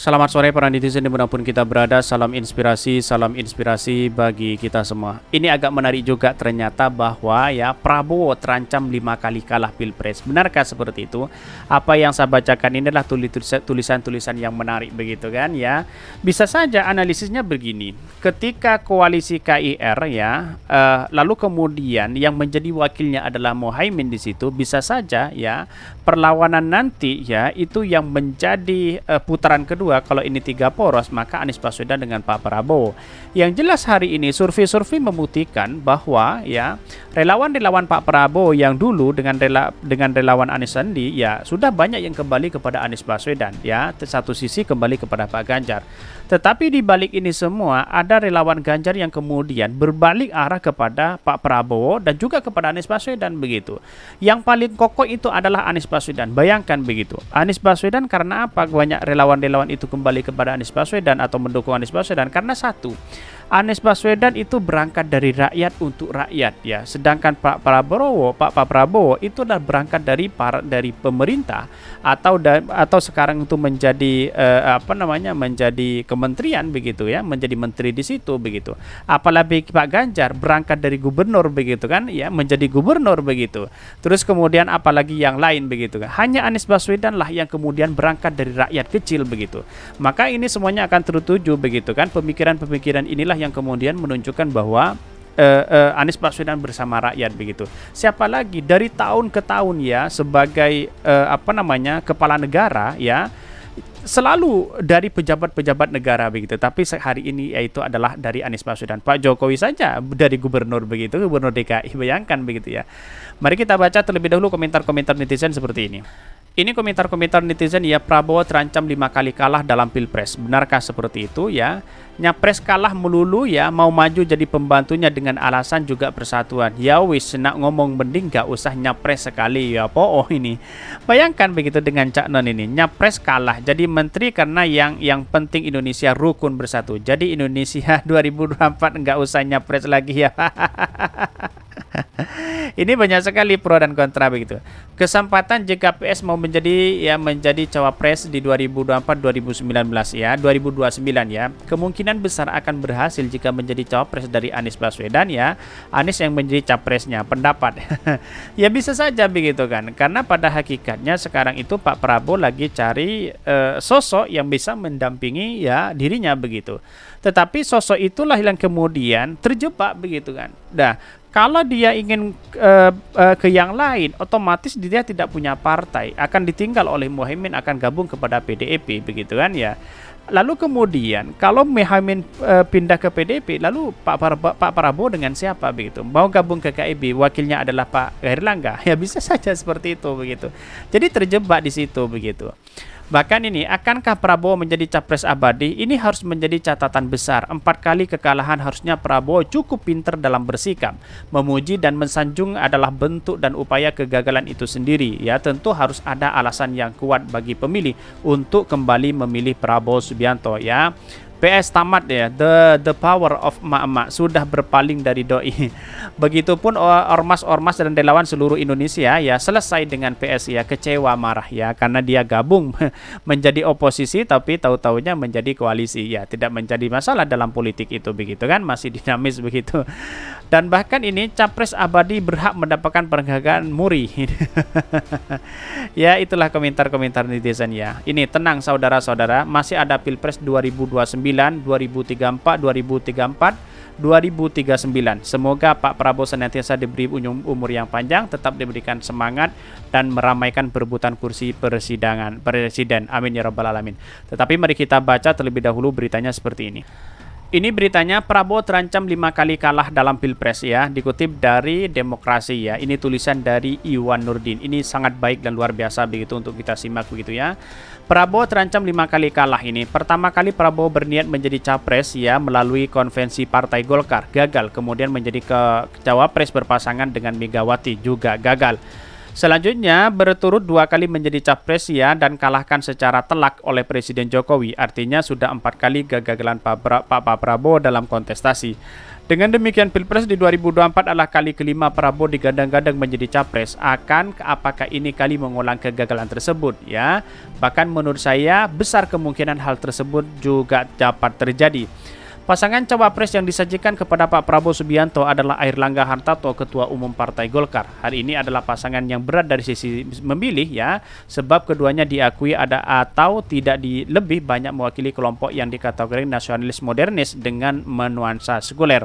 Selamat sore para netizen dimanapun kita berada, salam inspirasi bagi kita semua. Ini agak menarik juga ternyata bahwa ya Prabowo terancam 5 kali kalah Pilpres. Benarkah seperti itu? Apa yang saya bacakan ini adalah tulisan-tulisan yang menarik begitu kan ya. Bisa saja analisisnya begini. Ketika koalisi KIR ya, lalu kemudian yang menjadi wakilnya adalah Muhaimin di situ, bisa saja ya perlawanan nanti ya itu yang menjadi putaran kedua. Kalau ini 3 poros, maka Anies Baswedan dengan Pak Prabowo. Yang jelas hari ini survei-survei membuktikan bahwa ya relawan-relawan Pak Prabowo yang dulu dengan relawan Anies Sandi ya sudah banyak yang kembali kepada Anies Baswedan ya. Satu sisi kembali kepada Pak Ganjar. Tetapi di balik ini semua ada relawan Ganjar yang kemudian berbalik arah kepada Pak Prabowo dan juga kepada Anies Baswedan begitu. Yang paling kokoh itu adalah Anies Baswedan. Bayangkan begitu. Anies Baswedan karena apa banyak relawan-relawan itu kembali kepada Anies Baswedan atau mendukung Anies Baswedan? Karena satu, Anies Baswedan itu berangkat dari rakyat untuk rakyat ya. Sedangkan Pak Prabowo itu adalah berangkat dari pemerintah atau sekarang itu menjadi menjadi kementerian begitu ya, menjadi menteri di situ begitu. Apalagi Pak Ganjar berangkat dari gubernur begitu kan ya, menjadi gubernur begitu. Terus kemudian apalagi yang lain begitu kan. Hanya Anies Baswedan lah yang kemudian berangkat dari rakyat kecil begitu. Maka ini semuanya akan tertuju begitu kan. Pemikiran-pemikiran inilah yang kemudian menunjukkan bahwa Anies Baswedan bersama rakyat begitu. Siapa lagi dari tahun ke tahun ya sebagai kepala negara ya selalu dari pejabat-pejabat negara begitu. Tapi hari ini yaitu adalah dari Anies Baswedan. Pak Jokowi saja dari gubernur begitu, gubernur DKI. Bayangkan begitu ya. Mari kita baca terlebih dahulu komentar-komentar netizen seperti ini. Ini komentar-komentar netizen ya, Prabowo terancam 5 kali kalah dalam Pilpres. Benarkah seperti itu ya? Nyapres kalah melulu ya, mau maju jadi pembantunya dengan alasan juga persatuan. Ya wis, nak ngomong mending gak usah nyapres sekali ya po ini. Bayangkan begitu dengan Cak Non ini. Nyapres kalah jadi menteri karena yang penting Indonesia rukun bersatu. Jadi Indonesia 2024 nggak usah nyapres lagi ya. Ini banyak sekali pro dan kontra begitu. Kesempatan jika PS mau menjadi cawapres di 2024-2019 ya, 2029 ya. Kemungkinan besar akan berhasil jika menjadi cawapres dari Anies Baswedan ya. Anies yang menjadi capresnya, pendapat. Ya bisa saja begitu kan. Karena pada hakikatnya sekarang itu Pak Prabowo lagi cari sosok yang bisa mendampingi ya dirinya begitu. Tetapi sosok itulah yang kemudian terjebak begitu kan. Nah, kalau dia ingin ke yang lain, otomatis dia tidak punya partai, akan ditinggal oleh Muhaimin, akan gabung kepada PDIP begitu kan ya. Lalu kemudian kalau Muhaimin pindah ke PDIP, lalu Pak Prabowo dengan siapa begitu? Mau gabung ke KIB, wakilnya adalah Pak Erlangga. Ya bisa saja seperti itu begitu. Jadi terjebak di situ begitu. Bahkan ini, akankah Prabowo menjadi capres abadi? Ini harus menjadi catatan besar. 4 kali kekalahan harusnya Prabowo cukup pinter dalam bersikap. Memuji dan mensanjung adalah bentuk dan upaya kegagalan itu sendiri. Ya, tentu harus ada alasan yang kuat bagi pemilih untuk kembali memilih Prabowo Subianto ya. PS tamat ya, the power of emak-emak sudah berpaling dari doi. Begitupun ormas-ormas dan relawan seluruh Indonesia ya selesai dengan PS ya, kecewa marah ya karena dia gabung menjadi oposisi tapi tahu-taunya menjadi koalisi ya, tidak menjadi masalah dalam politik itu begitu kan, masih dinamis begitu. Dan bahkan ini capres abadi berhak mendapatkan penghargaan MURI. Ya itulah komentar-komentar netizen ya. Ini tenang saudara-saudara, masih ada Pilpres 2029, 2034, 2039. Semoga Pak Prabowo senantiasa diberi umur yang panjang, tetap diberikan semangat dan meramaikan perebutan kursi presiden. Amin ya rabbal alamin. Tetapi mari kita baca terlebih dahulu beritanya seperti ini. Ini beritanya, Prabowo terancam 5 kali kalah dalam Pilpres ya, dikutip dari Demokrasi ya. Ini tulisan dari Iwan Nurdin. Ini sangat baik dan luar biasa begitu untuk kita simak begitu ya. Prabowo terancam 5 kali kalah ini. Pertama kali Prabowo berniat menjadi capres ya melalui konvensi Partai Golkar, gagal. Kemudian menjadi cawapres berpasangan dengan Megawati, juga gagal. Selanjutnya berturut 2 kali menjadi capres ya dan kalahkan secara telak oleh Presiden Jokowi. Artinya sudah 4 kali kegagalan Pak Prabowo dalam kontestasi. Dengan demikian Pilpres di 2024 adalah kali kelima Prabowo digadang-gadang menjadi capres. Apakah ini kali mengulang kegagalan tersebut ya? Bahkan menurut saya besar kemungkinan hal tersebut juga dapat terjadi. Pasangan cawapres yang disajikan kepada Pak Prabowo Subianto adalah Airlangga Hartarto, Ketua Umum Partai Golkar. Hal ini adalah pasangan yang berat dari sisi memilih ya, sebab keduanya diakui ada atau tidak lebih banyak mewakili kelompok yang dikategori nasionalis modernis dengan menuansa sekuler.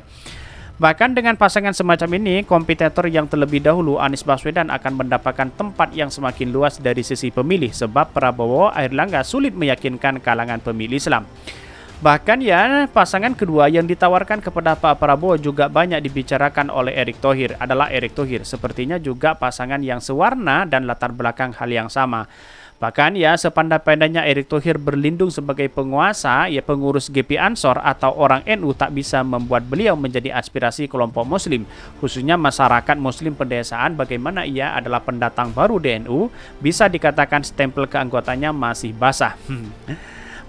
Bahkan dengan pasangan semacam ini, kompetitor yang terlebih dahulu Anies Baswedan akan mendapatkan tempat yang semakin luas dari sisi pemilih, sebab Prabowo Airlangga sulit meyakinkan kalangan pemilih Islam. Bahkan ya, pasangan kedua yang ditawarkan kepada Pak Prabowo juga banyak dibicarakan oleh Erick Thohir, adalah Erick Thohir. Sepertinya juga pasangan yang sewarna dan latar belakang hal yang sama. Bahkan ya, sepandai-pandainya Erick Thohir berlindung sebagai penguasa, ya pengurus GP Ansor atau orang NU tak bisa membuat beliau menjadi aspirasi kelompok muslim, khususnya masyarakat muslim pedesaan. Bagaimana ia adalah pendatang baru di NU, bisa dikatakan stempel keanggotannya masih basah.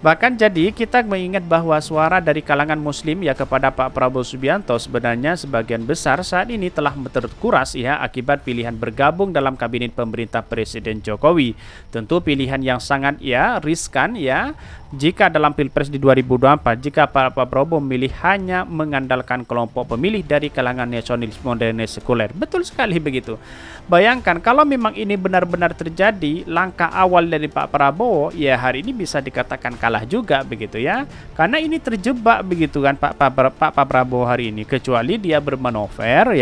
Bahkan jadi kita mengingat bahwa suara dari kalangan muslim ya kepada Pak Prabowo Subianto sebenarnya sebagian besar saat ini telah terkuras ya akibat pilihan bergabung dalam kabinet pemerintah Presiden Jokowi. Tentu pilihan yang sangat ya riskan ya jika dalam Pilpres di 2024 jika Pak Prabowo memilih hanya mengandalkan kelompok pemilih dari kalangan nasionalis modernis sekuler. Betul sekali begitu. Bayangkan kalau memang ini benar-benar terjadi, langkah awal dari Pak Prabowo ya hari ini bisa dikatakan kalah juga begitu ya, karena ini terjebak begitu kan Pak Prabowo hari ini, kecuali dia bermanuver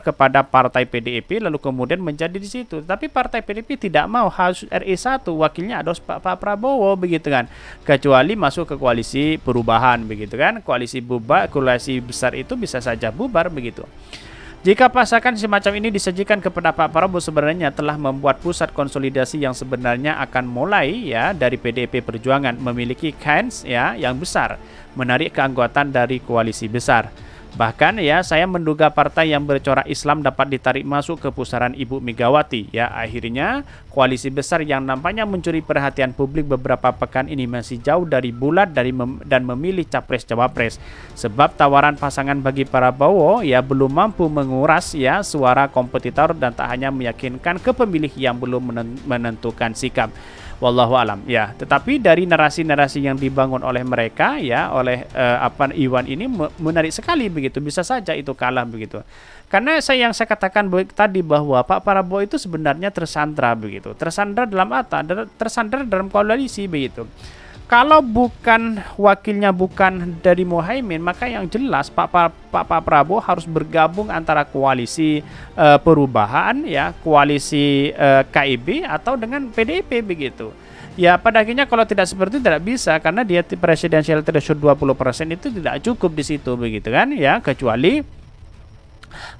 kepada partai PDIP lalu kemudian menjadi di situ. Tapi partai PDIP tidak mau, harus RI1 wakilnya ada Pak Prabowo begitu kan, kecuali masuk ke koalisi perubahan begitu kan, koalisi besar itu bisa saja bubar begitu. Jika pasangan semacam ini disajikan kepada Pak Prabowo sebenarnya telah membuat pusat konsolidasi yang sebenarnya akan mulai ya dari PDIP Perjuangan memiliki kans ya yang besar menarik keanggotaan dari koalisi besar. Bahkan ya saya menduga partai yang bercorak Islam dapat ditarik masuk ke pusaran Ibu Megawati ya. Akhirnya koalisi besar yang nampaknya mencuri perhatian publik beberapa pekan ini masih jauh dari bulat dan memilih capres-cawapres. Sebab tawaran pasangan bagi Prabowo ya belum mampu menguras ya suara kompetitor dan tak hanya meyakinkan ke pemilih yang belum menentukan sikap. Wallahu alam ya. Tetapi dari narasi-narasi yang dibangun oleh mereka ya, oleh Iwan ini menarik sekali begitu. Bisa saja itu kalah begitu. Karena yang saya katakan tadi bahwa Pak Prabowo itu sebenarnya tersandra begitu. Tersandra dalam tersandra dalam koalisi begitu. Kalau bukan wakilnya bukan dari Muhaimin, maka yang jelas Pak Prabowo harus bergabung antara koalisi perubahan ya, koalisi KIB atau dengan PDIP begitu. Ya pada akhirnya kalau tidak seperti itu tidak bisa, karena dia presidensial threshold 20% itu tidak cukup di situ begitu kan ya, kecuali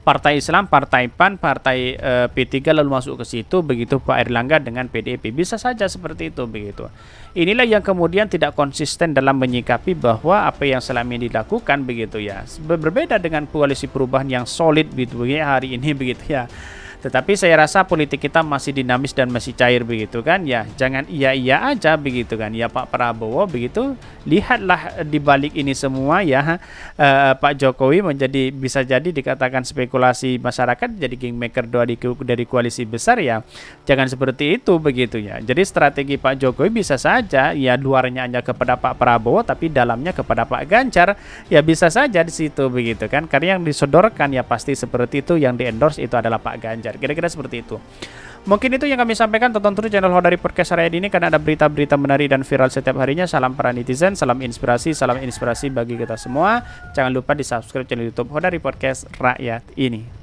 Partai Islam, Partai PAN, Partai P3 lalu masuk ke situ begitu Pak Airlangga dengan PDIP, bisa saja seperti itu begitu. Inilah yang kemudian tidak konsisten dalam menyikapi bahwa apa yang selama ini dilakukan begitu ya. Berbeda dengan koalisi perubahan yang solid begitu ya hari ini begitu ya. Tetapi saya rasa politik kita masih dinamis dan masih cair begitu kan ya. Jangan iya-iya aja begitu kan ya Pak Prabowo begitu. Lihatlah di balik ini semua ya Pak Jokowi bisa jadi dikatakan spekulasi masyarakat jadi kingmaker dari koalisi besar ya. Jangan seperti itu begitu ya. Jadi strategi Pak Jokowi bisa saja ya luarnya hanya kepada Pak Prabowo tapi dalamnya kepada Pak Ganjar ya, bisa saja di situ begitu kan. Karena yang disodorkan ya pasti seperti itu, yang di-endorse itu adalah Pak Ganjar. Kira-kira seperti itu. Mungkin itu yang kami sampaikan. Tonton terus channel Hodari Podcast hari ini karena ada berita-berita menarik dan viral setiap harinya. Salam para netizen, salam inspirasi bagi kita semua. Jangan lupa di subscribe channel YouTube Hodari Podcast Rakyat ini.